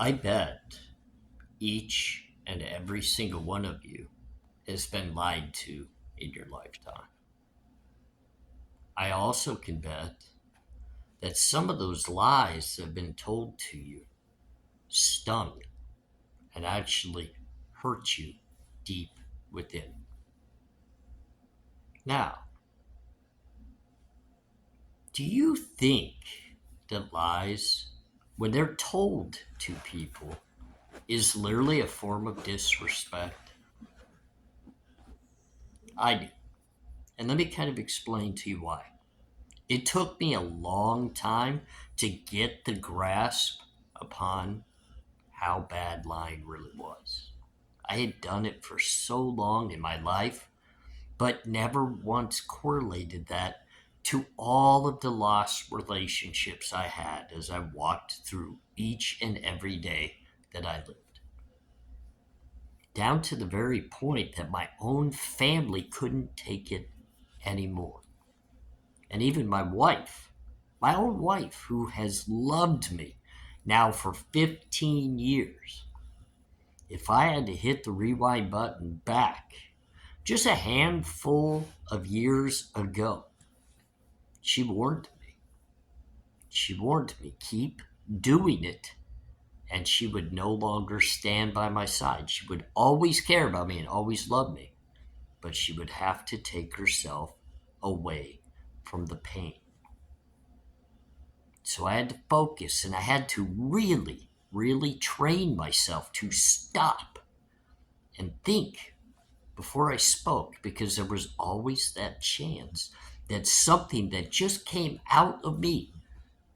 I bet each and every single one of you has been lied to in your lifetime. I also can bet that some of those lies that have been told to you stung and actually hurt you deep within. Now, do you think that lies, when they're told to people, is literally a form of disrespect? I do. And let me kind of explain to you why. It took me a long time to get the grasp upon how bad lying really was. I had done it for so long in my life, but never once correlated that to all of the lost relationships I had as I walked through each and every day that I lived. Down to the very point that my own family couldn't take it anymore. And even my own wife, who has loved me now for 15 years, if I had to hit the rewind button back just a handful of years ago, she warned me. She warned me, keep doing it, and she would no longer stand by my side. She would always care about me and always love me, but she would have to take herself away from the pain. So I had to focus and I had to really, really train myself to stop and think before I spoke, because there was always that chance that something that just came out of me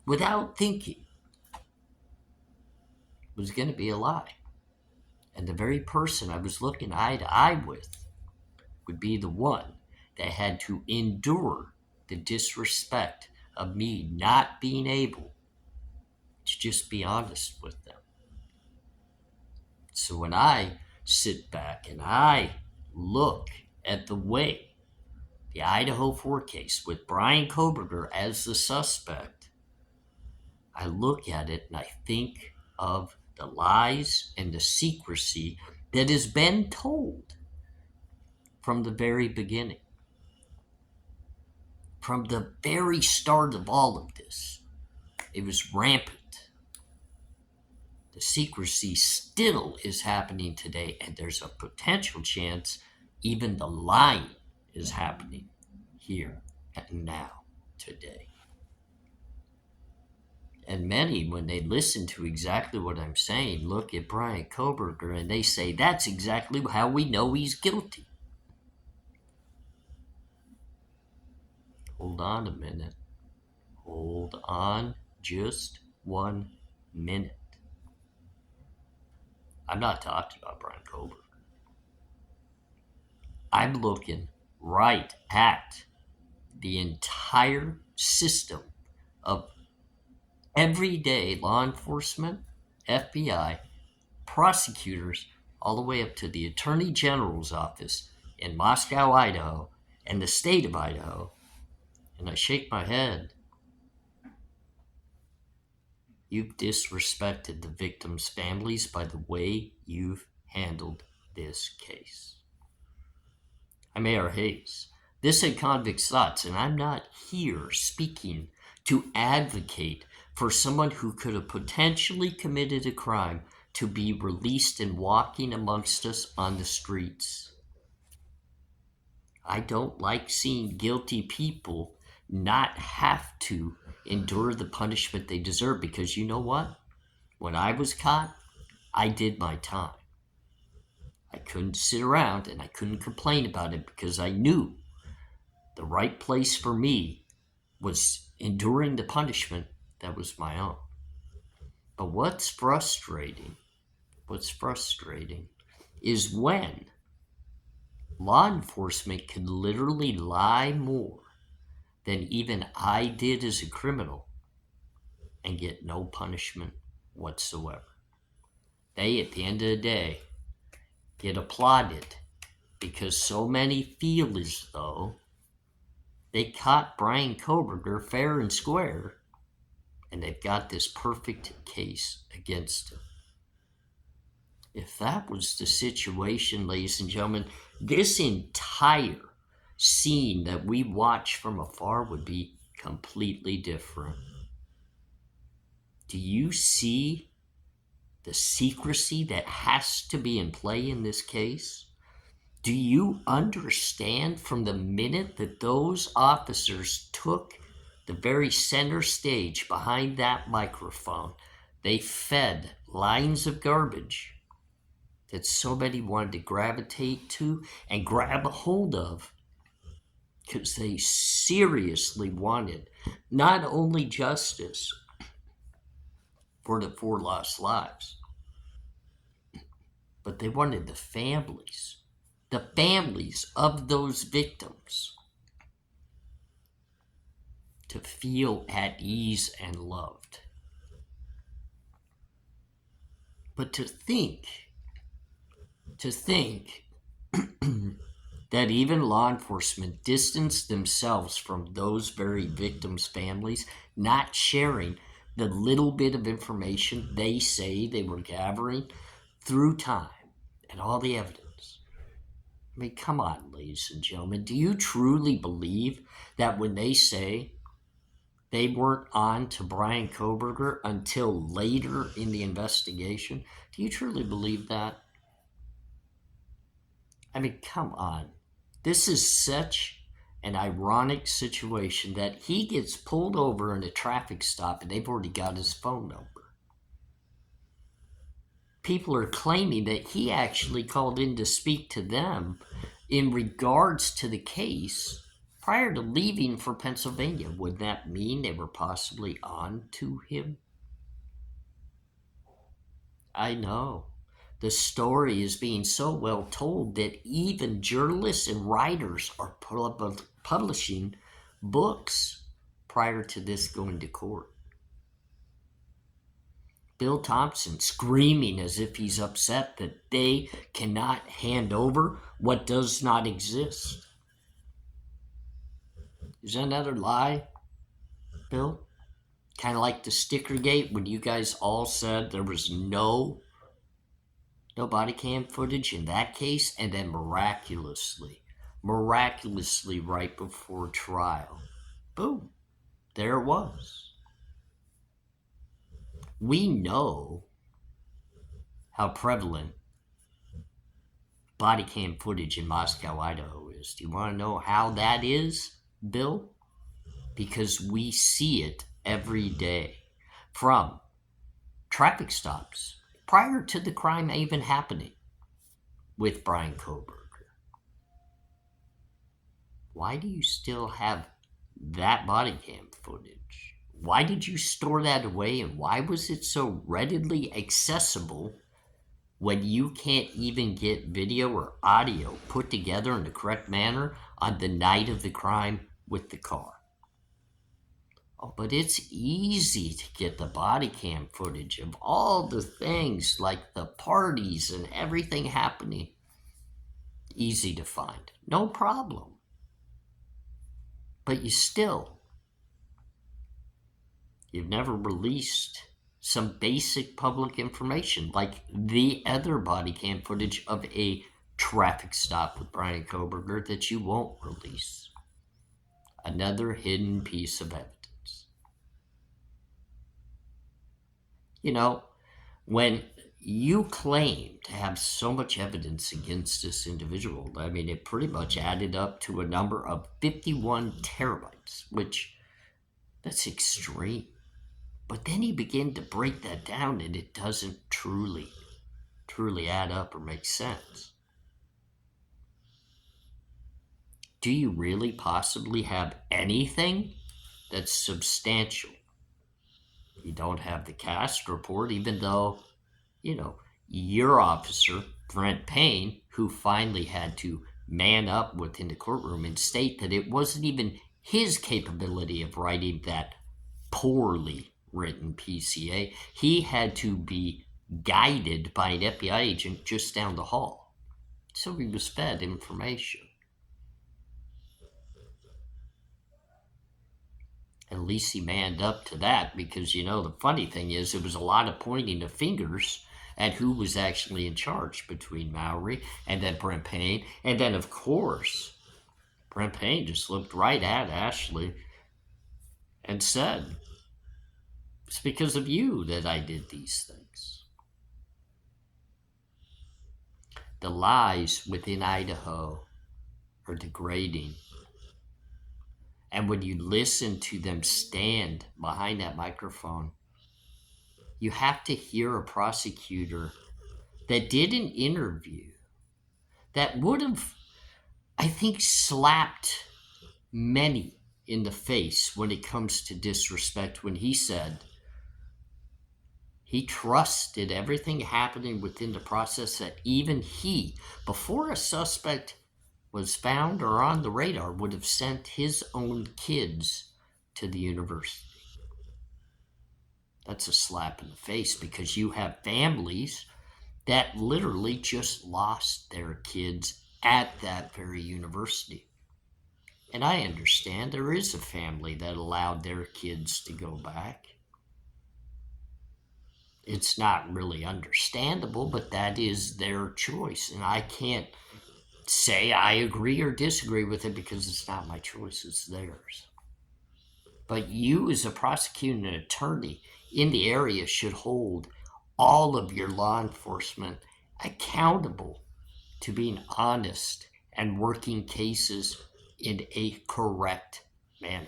without thinking was going to be a lie. And the very person I was looking eye to eye with would be the one that had to endure the disrespect of me not being able to just be honest with them. So when I sit back and I look at the way the Idaho 4 case with Brian Koberger as the suspect, I look at it and I think of the lies and the secrecy that has been told from the very beginning. From the very start of all of this, it was rampant. The secrecy still is happening today, and there's a potential chance even the lying is happening here and now today. And many, when they listen to exactly what I'm saying, look at Brian Koberger and they say, that's exactly how we know he's guilty. Hold on a minute. Hold on just 1 minute. I'm not talking about Brian Koberger. I'm looking right at the entire system of everyday law enforcement, FBI, prosecutors, all the way up to the Attorney General's office in Moscow, Idaho, and the state of Idaho, and I shake my head. You've disrespected the victims' families by the way you've handled this case. I'm ARHayes. This is Convict's Thoughts, and I'm not here speaking to advocate for someone who could have potentially committed a crime to be released and walking amongst us on the streets. I don't like seeing guilty people not have to endure the punishment they deserve, because you know what? When I was caught, I did my time. I couldn't sit around and I couldn't complain about it, because I knew the right place for me was enduring the punishment that was my own. But what's frustrating is when law enforcement can literally lie more than even I did as a criminal and get no punishment whatsoever. They, at the end of the day, get applauded because so many feel as though they caught Brian Koberger fair and square, and they've got this perfect case against him. If that was the situation, ladies and gentlemen, this entire scene that we watch from afar would be completely different. Do you see the secrecy that has to be in play in this case? Do you understand from the minute that those officers took the very center stage behind that microphone, they fed lines of garbage that somebody wanted to gravitate to and grab a hold of because they seriously wanted not only justice for the 4 lost lives, but they wanted the families of those victims to feel at ease and loved. But to think that even law enforcement distanced themselves from those very victims' families, not sharing the little bit of information they say they were gathering through time and all the evidence. I mean, come on, ladies and gentlemen. Do you truly believe that when they say they weren't on to Brian Koberger until later in the investigation? Do you truly believe that? I mean, come on. This is such an ironic situation that he gets pulled over in a traffic stop and they've already got his phone number. People are claiming that he actually called in to speak to them in regards to the case prior to leaving for Pennsylvania. Would that mean they were possibly on to him? I know. The story is being so well told that even journalists and writers are publishing books prior to this going to court. Bill Thompson screaming as if he's upset that they cannot hand over what does not exist. Is that another lie, Bill? Kind of like the Stickergate when you guys all said there was no body cam footage in that case, and then miraculously right before trial, boom, there it was. We know how prevalent body cam footage in Moscow, Idaho is. Do you want to know how that is, Bill? Because we see it every day from traffic stops prior to the crime even happening with Brian Koberger. Why do you still have that body cam footage? Why did you store that away, and why was it so readily accessible when you can't even get video or audio put together in the correct manner on the night of the crime with the car? Oh, but it's easy to get the body cam footage of all the things like the parties and everything happening. Easy to find, no problem. But you've never released some basic public information like the other body cam footage of a traffic stop with Brian Koberger that you won't release. Another hidden piece of evidence. You know, when you claim to have so much evidence against this individual, I mean, it pretty much added up to a number of 51 terabytes, which that's extreme. But then he began to break that down, and it doesn't truly add up or make sense. Do you really possibly have anything that's substantial? You don't have the cast report, even though, your officer, Brent Payne, who finally had to man up within the courtroom and state that it wasn't even his capability of writing that poorly written PCA. He had to be guided by an FBI agent just down the hall. So he was fed information. At least he manned up to that because, the funny thing is, it was a lot of pointing of fingers at who was actually in charge between Mowry and then Brent Payne. And then, of course, Brent Payne just looked right at Ashley and said, "It's because of you that I did these things." The lies within Idaho are degrading. And when you listen to them stand behind that microphone, you have to hear a prosecutor that did an interview that would have, I think, slapped many in the face when it comes to disrespect, when he said he trusted everything happening within the process, that even he, before a suspect was found or on the radar, would have sent his own kids to the university. That's a slap in the face, because you have families that literally just lost their kids at that very university. And I understand there is a family that allowed their kids to go back. It's not really understandable, but that is their choice. And I can't say I agree or disagree with it, because it's not my choice, it's theirs. But you, as a prosecuting attorney in the area, should hold all of your law enforcement accountable to being honest and working cases in a correct manner.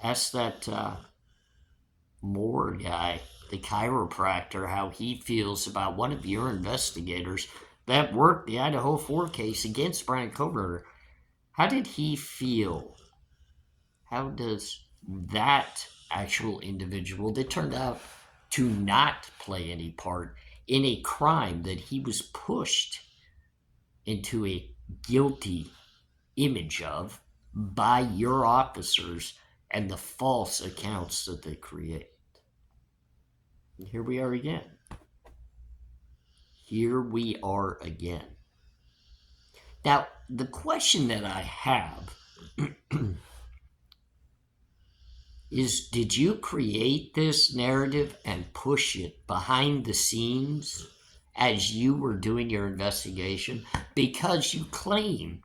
Ask that Moore guy, the chiropractor, how he feels about one of your investigators that worked the Idaho 4 case against Brian Kohberger. How did he feel? How does that actual individual that turned out to not play any part in a crime that he was pushed into a guilty image of by your officers and the false accounts that they create? And here we are again. Here we are again. Now, the question that I have is, did you create this narrative and push it behind the scenes as you were doing your investigation? Because you claim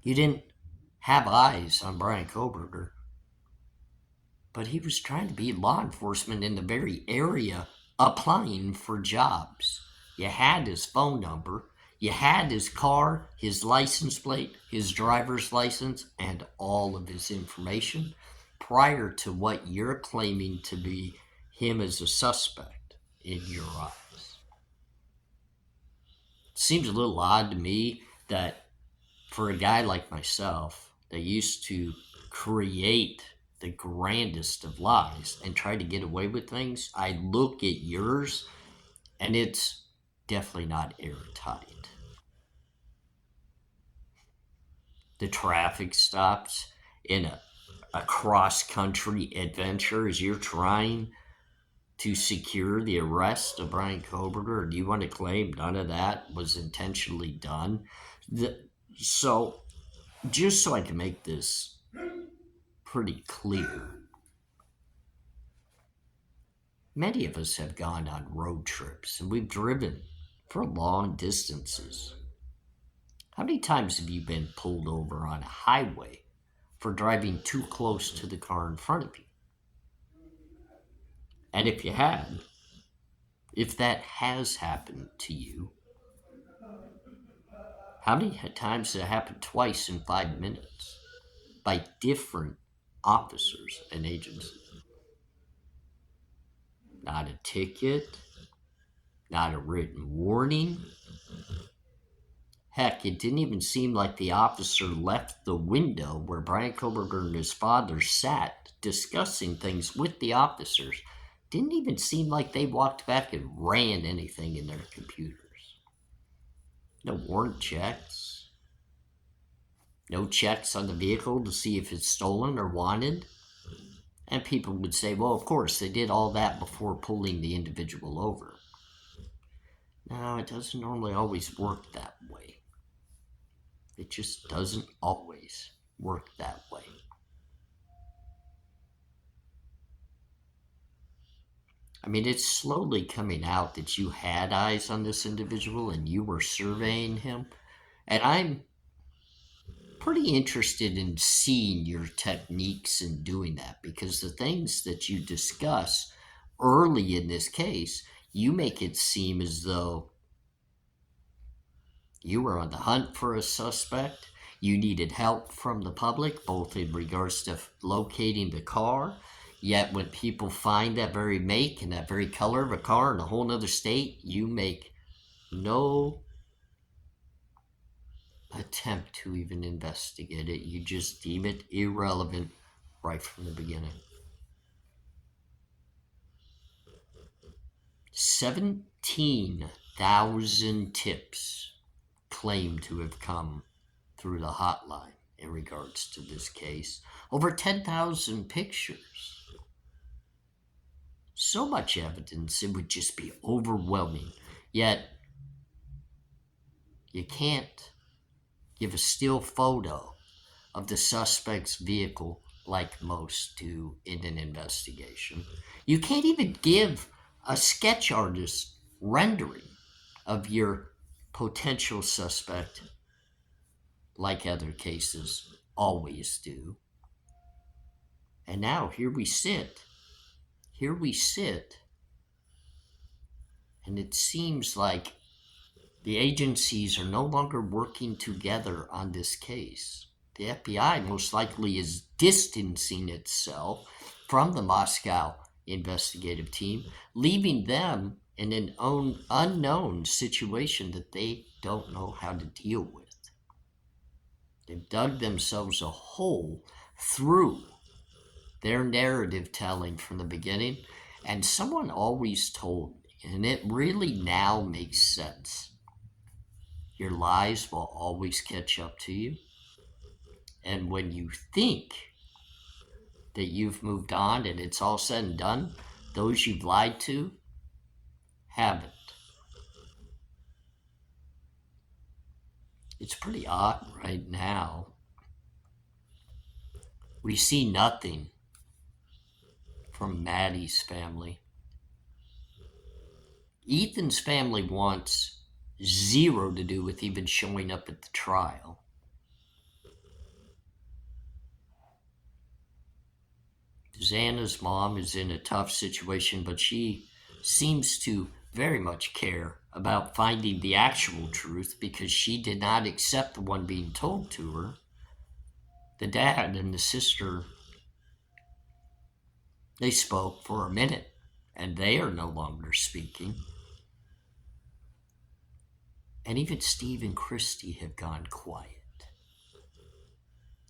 you didn't have eyes on Brian Kohberger, but he was trying to be law enforcement in the very area applying for jobs. You had his phone number, you had his car, his license plate, his driver's license, and all of his information prior to what you're claiming to be him as a suspect in your eyes. It seems a little odd to me that for a guy like myself that used to create the grandest of lies and try to get away with things, I look at yours and it's definitely not airtight. The traffic stops in a cross-country adventure as you're trying to secure the arrest of Brian Kohberger, or do you want to claim none of that was intentionally done? So, just so I can make this pretty clear, many of us have gone on road trips and we've driven for long distances. How many times have you been pulled over on a highway for driving too close to the car in front of you? And if you had, if that has happened to you, how many times has it happened twice in 5 minutes by different officers and agents? Not a ticket, not a written warning. Heck, it didn't even seem like the officer left the window where Brian Kohberger and his father sat discussing things with the officers. Didn't even seem like they walked back and ran anything in their computers. No warrant checks. No checks on the vehicle to see if it's stolen or wanted. And people would say, well, of course, they did all that before pulling the individual over. No, it doesn't normally always work that way. It just doesn't always work that way. I mean, it's slowly coming out that you had eyes on this individual and you were surveying him. And I'm pretty interested in seeing your techniques in doing that, because the things that you discuss early in this case, you make it seem as though you were on the hunt for a suspect. You needed help from the public, both in regards to locating the car. Yet, when people find that very make and that very color of a car in a whole other state, you make no attempt to even investigate it. You just deem it irrelevant right from the beginning. 17,000 tips claim to have come through the hotline in regards to this case. Over 10,000 pictures. So much evidence, it would just be overwhelming. Yet, you can't give a still photo of the suspect's vehicle like most do in an investigation. You can't even give a sketch artist rendering of your potential suspect like other cases always do. And now here we sit, and it seems like the agencies are no longer working together on this case. The FBI most likely is distancing itself from the Moscow investigative team, leaving them in an unknown situation that they don't know how to deal with. They've dug themselves a hole through their narrative telling from the beginning, and someone always told me, and it really now makes sense, your lies will always catch up to you. And when you think that you've moved on and it's all said and done, those you've lied to haven't. It's pretty odd right now. We see nothing from Maddie's family. Ethan's family wants zero to do with even showing up at the trial. Xana's mom is in a tough situation, but she seems to very much care about finding the actual truth because she did not accept the one being told to her. The dad and the sister, they spoke for a minute, and they are no longer speaking. And even Steve and Christy have gone quiet.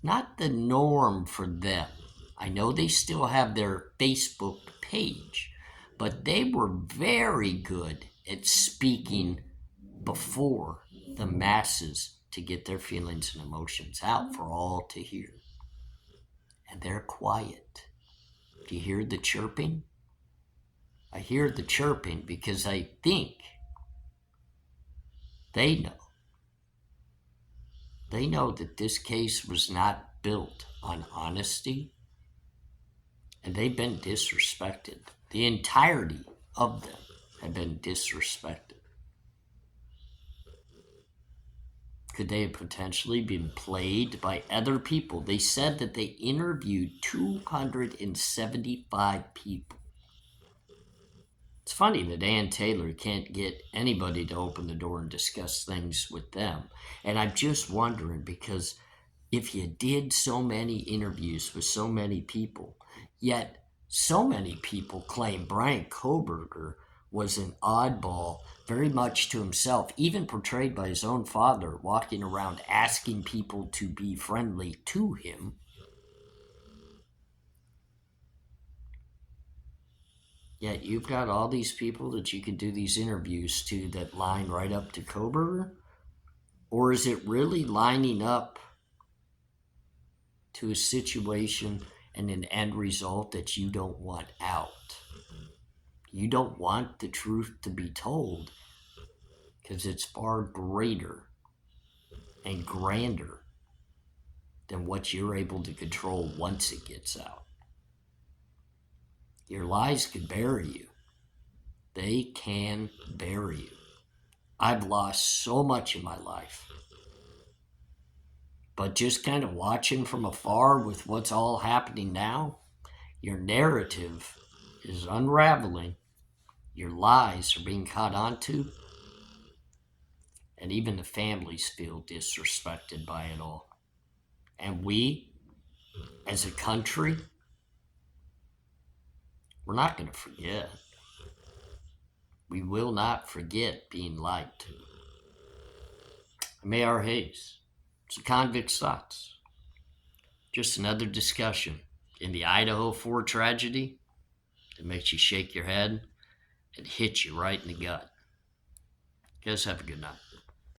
Not the norm for them. I know they still have their Facebook page, but they were very good at speaking before the masses to get their feelings and emotions out for all to hear. And they're quiet. Do you hear the chirping? I hear the chirping because I think they know. They know that this case was not built on honesty, and they've been disrespected. The entirety of them have been disrespected. Could they have potentially been played by other people? They said that they interviewed 275 people. It's funny that Ann Taylor can't get anybody to open the door and discuss things with them. And I'm just wondering, because if you did so many interviews with so many people, yet so many people claim Brian Koberger was an oddball, very much to himself, even portrayed by his own father, walking around asking people to be friendly to him. Yet you've got all these people that you could do these interviews to that line right up to Koberger? Or is it really lining up to a situation and an end result that you don't want out? You don't want the truth to be told because it's far greater and grander than what you're able to control once it gets out. Your lies could bury you. they can bury you. I've lost so much in my life. But just kind of watching from afar with what's all happening now, your narrative is unraveling. Your lies are being caught onto, and even the families feel disrespected by it all. And we, as a country, we're not going to forget. We will not forget being lied to. I'm ARHayes. It's a convict's thoughts. Just another discussion in the Idaho 4 tragedy that makes you shake your head and hit you right in the gut. You guys have a good night.